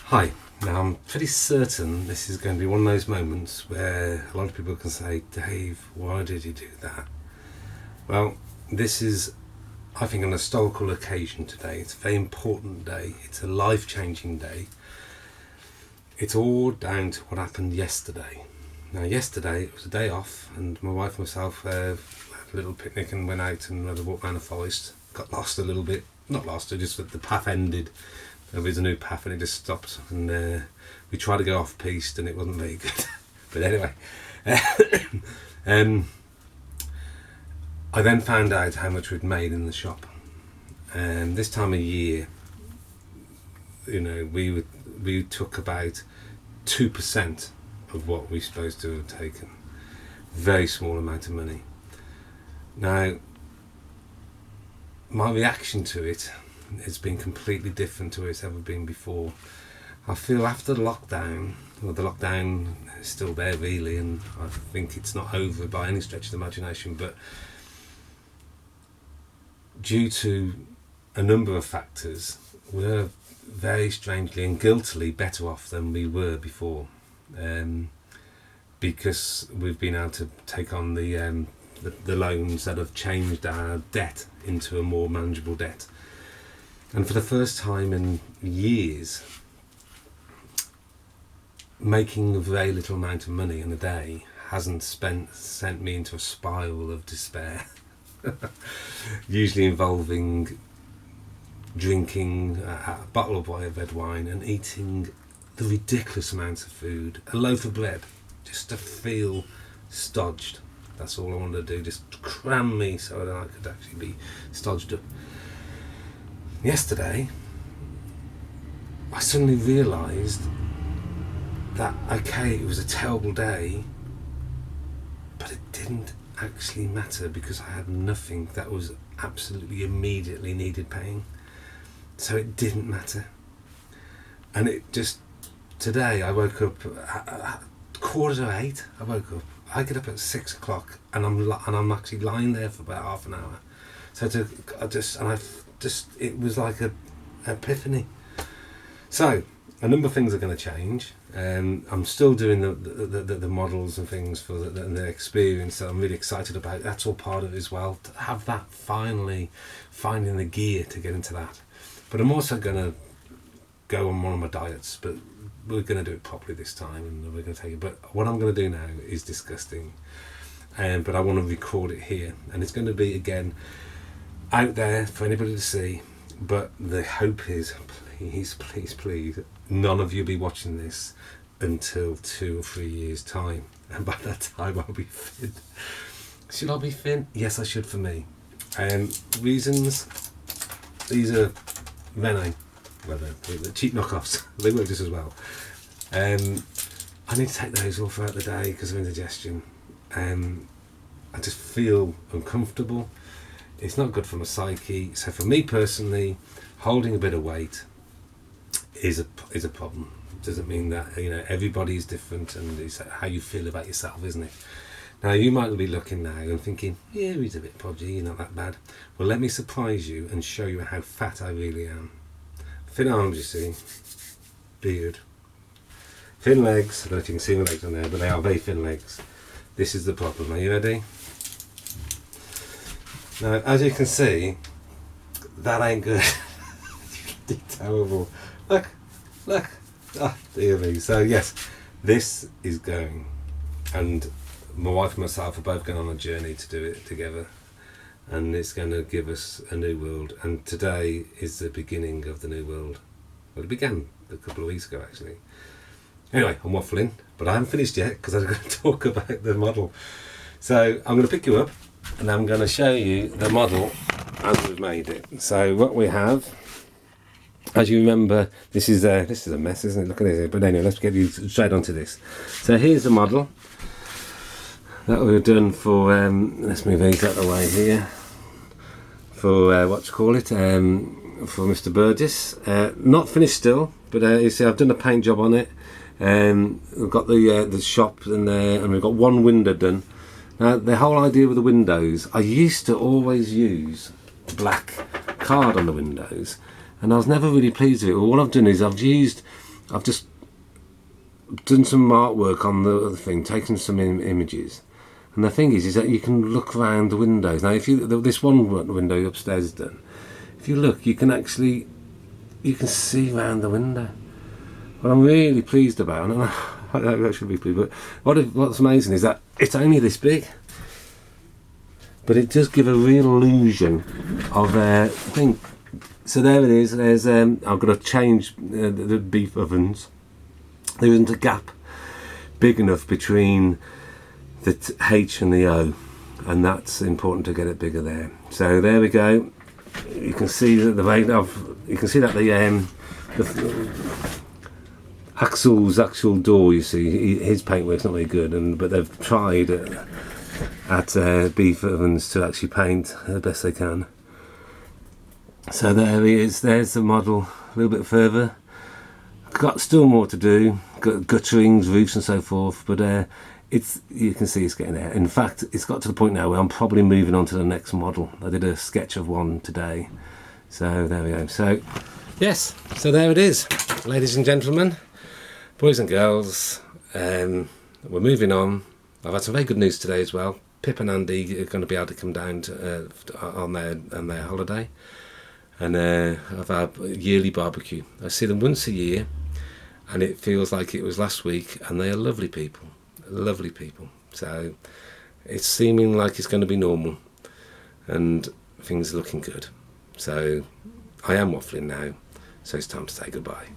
Hi. Now, I'm pretty certain this is going to be one of those moments where a lot of people can say, Dave, why did you do that? Well, this is, I think, an historical occasion today. It's a very important day. It's a life-changing day. It's all down to what happened yesterday. Now, yesterday, it was a day off, and my wife and myself had a little picnic and went out and had a walk around the forest. Got lost a little bit. Not lost, just that the path ended. There was a new path and it just stopped, and we tried to go off piste and it wasn't very good. But anyway, I then found out how much we'd made in the shop, and this time of year, you know, we took about 2% of what we're supposed to have taken. Very small amount of money. Now, my reaction to it has been completely different to it's ever been before. I feel after the lockdown, well, the lockdown is still there really, and I think it's not over by any stretch of the imagination, but due to a number of factors, we're very strangely and guiltily better off than we were before, because we've been able to take on the loans that have changed our debt into a more manageable debt. And for the first time in years, making a very little amount of money in a day hasn't sent me into a spiral of despair. Usually involving drinking a bottle of red wine and eating the ridiculous amounts of food, a loaf of bread, just to feel stodged. That's all I wanted to do, just cram me so that I could actually be stodged up. Yesterday, I suddenly realised that, okay, it was a terrible day, but it didn't actually matter because I had nothing that was absolutely immediately needed paying. So it didn't matter. And it just, today I woke up at 7:45. I woke up. I get up at 6 o'clock and I'm actually lying there for about half an hour. So it was like an epiphany. So a number of things are going to change. I'm still doing the models and things for the experience that I'm really excited about. That's all part of it as well. To have that finally, finding the gear to get into that. But I'm also going to go on one of my diets, but we're going to do it properly this time, and we're going to take it. But what I'm going to do now is disgusting, but I want to record it here, and it's going to be again out there for anybody to see. But the hope is, please, none of you be watching this until 2 or 3 years time, and by that time I'll be thin. Should I be thin? Yes, I should, for me. Reasons, these are Rene. Well, the cheap knockoffs. They work just as well. I need to take those all throughout the day because of indigestion. I just feel uncomfortable. It's not good for my psyche. So for me personally, holding a bit of weight is a problem. It doesn't mean that, you know, everybody's different, and it's how you feel about yourself, isn't it? Now, you might be looking now and thinking, yeah, he's a bit podgy, you're not that bad. Well, let me surprise you and show you how fat I really am. Thin arms, you see, beard, thin legs. I don't know if you can see my legs on there, but they are very thin legs. This is the problem. Are you ready? Now, as you can see, that ain't good. It's terrible. Look. Oh, dear me. So yes, this is going, and my wife and myself are both going on a journey to do it together. And it's going to give us a new world. And today is the beginning of the new world. Well, it began a couple of weeks ago, actually. Anyway, I'm waffling, but I haven't finished yet because I'm going to talk about the model. So I'm going to pick you up and I'm going to show you the model as we've made it. So what we have, as you remember, this is a mess, isn't it? Look at this. But anyway, let's get you straight onto this. So here's the model that we've done for, let's move these out of the way here, for for Mr. Burgess. Not finished still, but you see I've done a paint job on it. We've got the shop in there, and we've got one window done. Now, the whole idea with the windows, I used to always use black card on the windows, and I was never really pleased with it. Well, what I've done is I've used I've just done some artwork on the other thing, taken some images, and the thing is that you can look around the windows. Now, if you this one window upstairs is done, if you look, you can see around the window. What I'm really pleased about, and I should be pleased, but what's amazing is that it's only this big, but it does give a real illusion of thing. So there it is. There's I've got to change the beef ovens. There isn't a gap big enough between the H and the O, and that's important to get it bigger there. So there we go. You can see that the Axel's actual door, you see, his paintwork's not very good, but they've tried at beef ovens to actually paint the best they can. So there he is. There's the model a little bit further. Got still more to do. Got gutterings, roofs, and so forth. But you can see it's getting there. In fact, it's got to the point now where I'm probably moving on to the next model. I did a sketch of one today. So there we go. So yes. So there it is, ladies and gentlemen, boys and girls. We're moving on. I've had some very good news today as well. Pip and Andy are going to be able to come down on their holiday. And have our yearly barbecue. I see them once a year, and it feels like it was last week, and they are lovely people. So it's seeming like it's going to be normal, and things are looking good. So I am waffling now, so it's time to say goodbye.